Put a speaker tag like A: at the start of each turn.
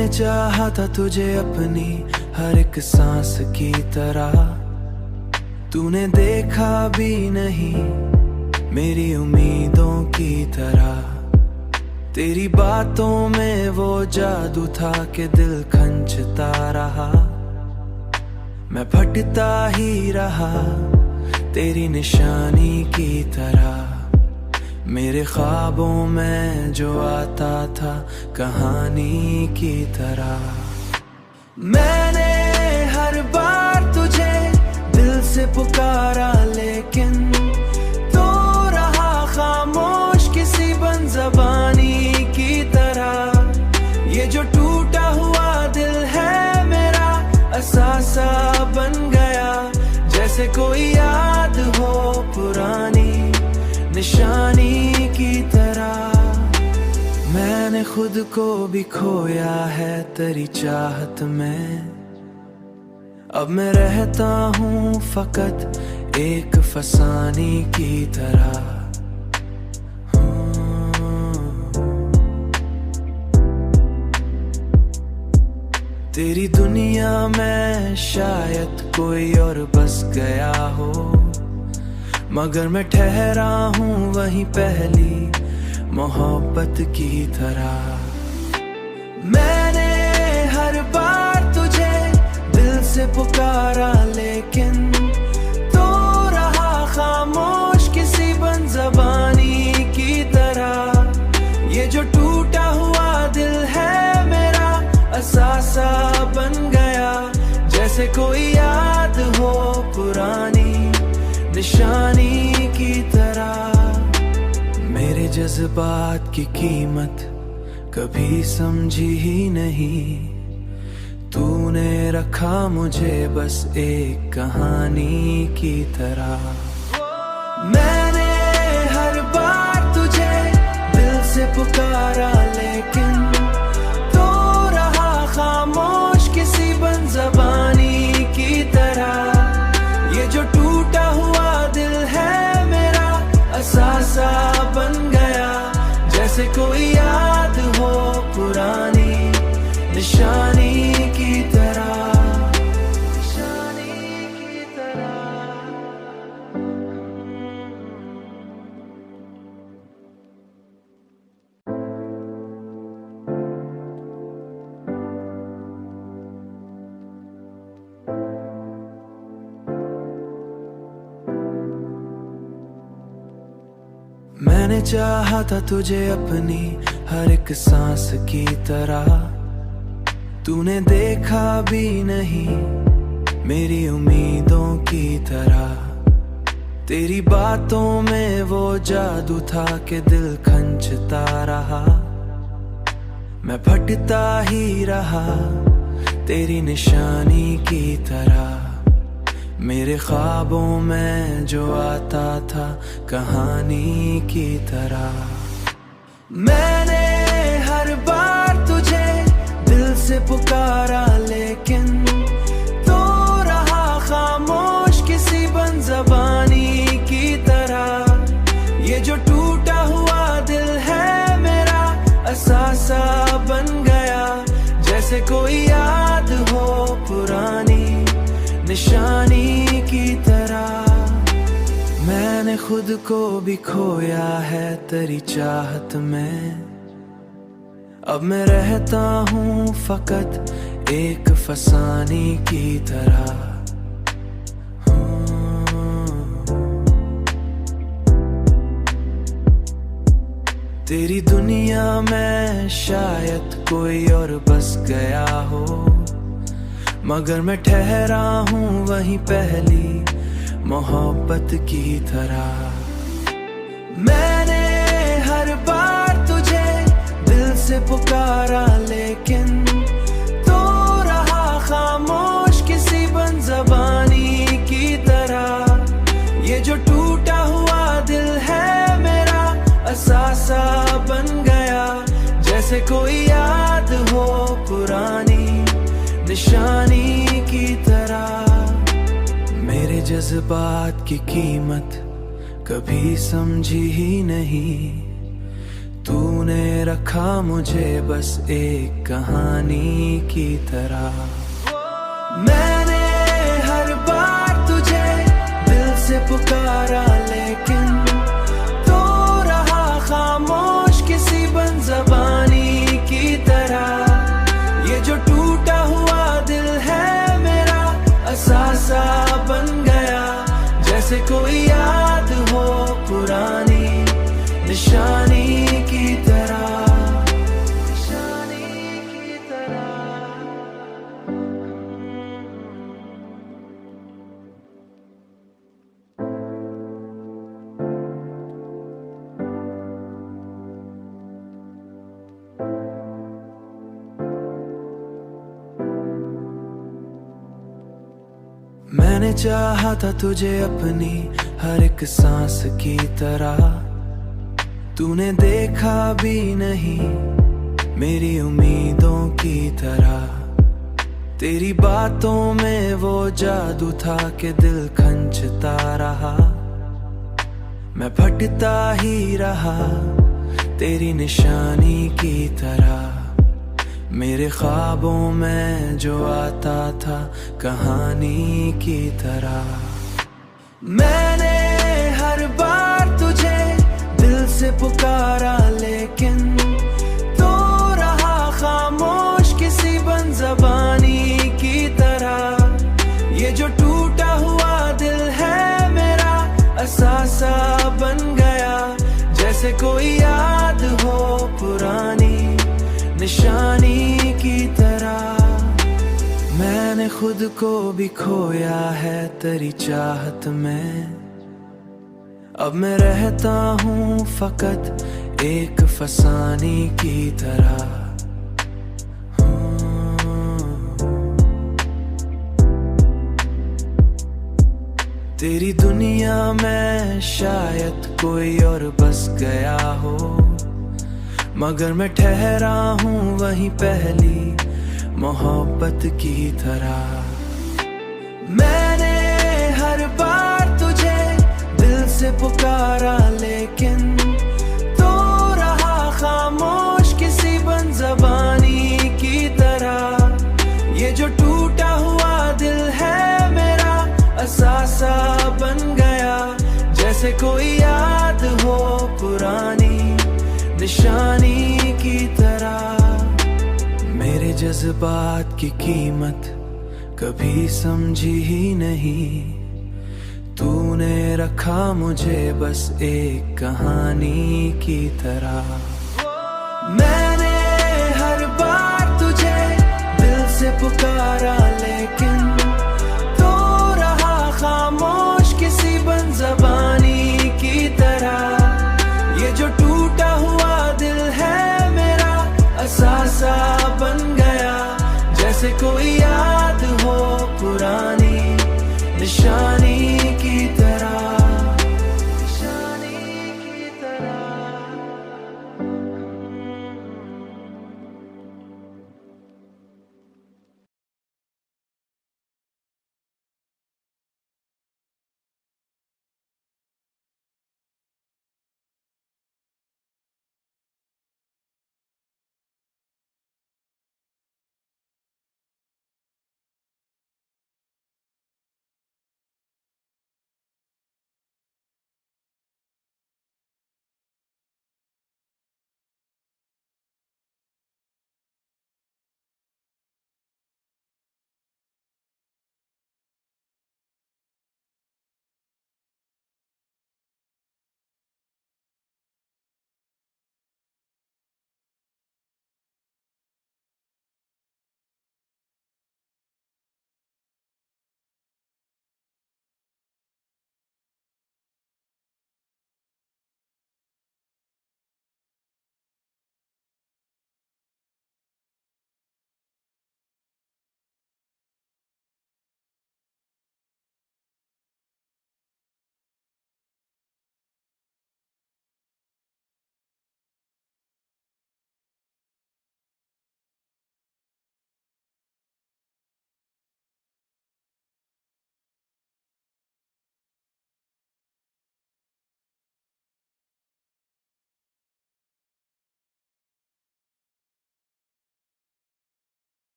A: मैंने चाहा था तुझे अपनी हर एक सांस की तरह, तूने देखा भी नहीं मेरी उम्मीदों की तरह। तेरी बातों में वो जादू था कि दिल खंचता रहा, मैं फटता ही रहा तेरी निशानी की तरह। मेरे ख्वाबों में जो आता था कहानी की तरह। मैंने हर बार तुझे दिल से पुकारा, लेकिन तो रहा खामोश किसी बंज़बानी की तरह। ये जो टूटा हुआ दिल है मेरा असासा बन गया, जैसे कोई याद हो पुरानी निशानी की तरह। मैंने खुद को भी खोया है तेरी चाहत में, अब मैं रहता हूँ फकत एक फसाने की तरह। तेरी दुनिया में शायद कोई और बस गया हो, मगर मैं ठहरा हूँ वहीं पहली मोहब्बत की तरह। मैंने हर बार तुझे दिल से पुकारा, लेकिन तो रहा खामोश किसी बंज़बानी की तरह। ये जो टूटा हुआ दिल है मेरा असासा बन गया, जैसे कोई याद हो पुरानी निशानी की तरह। मेरे जज्बात की कीमत कभी समझी ही नहीं, तूने रखा मुझे बस एक कहानी की तरह। मैंने हर बार तुझे दिल से पुकारा, लेकिन तो रहा खामोश किसी बंज़बानी की तरह। ये जो टूटा हुआ दिल है मेरा असासा बन गया, जैसे कोई याद हो पुरानी निशानी की तरह। निशानी की तरह। मैंने चाहा था तुझे अपनी हर एक सांस की तरह, तूने देखा भी नहीं मेरी उम्मीदों की तरह। तेरी बातों में वो जादू था कि दिल खंचता रहा, मैं फटता ही रहा तेरी निशानी की तरह। मेरे ख्वाबों में जो आता था कहानी की तरह। मैंने हर बार तुझे दिल से पुकारा, लेकिन तो रहा खामोश किसी बंज़बानी की तरह। ये जो टूटा हुआ दिल है मेरा असासा बन गया, जैसे कोई याद हो पुरानी निशानी की तरह। मैंने खुद को भी खोया है तेरी चाहत में, अब मैं रहता हूँ फकत एक फसाने की तरह। तेरी दुनिया में शायद कोई और बस गया हो, मगर मैं ठहरा हूँ वहीं पहली मोहब्बत की तरह। मैंने हर बार तुझे दिल से पुकारा, लेकिन तो रहा खामोश किसी बंज़बानी की तरह। ये जो टूटा हुआ दिल है मेरा असासा बन गया, जैसे कोई याद हो पुरानी निशानी की तरह। मेरे जज्बात की कीमत कभी समझी ही नहीं, तूने रखा मुझे बस एक कहानी की तरह। मैंने हर बार तुझे दिल से पुकारा, लेकिन तू रहा खामोश किसी बंज़बानी की तरह। ये जो टूटा हुआ दिल है मेरा असासा बन गया, जैसे कोई याद हो पुरानी निशानी की तरह, निशानी की तरह। मैंने चाहा था तुझे अपनी हर एक सांस की तरह, तूने देखा भी नहीं मेरी उम्मीदों की तरह। तेरी बातों में वो जादू था कि दिल खंचता रहा, मैं भटकता ही रहा तेरी निशानी की तरह। मेरे ख्वाबों में जो आता था कहानी की तरह। मैंने हर बार तुझे दिल से पुकारा, लेकिन तू रहा खामोश किसी बंज़बानी की तरह। ये जो टूटा हुआ दिल है मेरा असासा बन गया, जैसे कोई याद हो पुरानी निशानी की तरह। मैंने खुद को भी खोया है तेरी चाहत में, अब मैं रहता हूँ फकत एक फसाने की तरह। तेरी दुनिया में शायद कोई और बस गया हो, मगर मैं ठहरा हूँ वहीं पहली मोहब्बत की तरह। मैंने हर बार तुझे दिल से पुकारा, लेकिन तू रहा खामोश किसी बंज़बानी की तरह। ये जो टूटा हुआ दिल है मेरा असासा बन गया, जैसे कोई याद हो पुरानी निशानी की तरह। मेरे जज्बात की कीमत कभी समझी ही नहीं, तूने रखा मुझे बस एक कहानी की तरह। मैंने हर बार तुझे दिल से पुकारा, लेकिन तू रहा खामोश किसी बंज़बानी की तरह। ये जो टूटा हुआ दिल है मेरा असासा बन गया, जैसे कोई याद हो पुरानी निशानी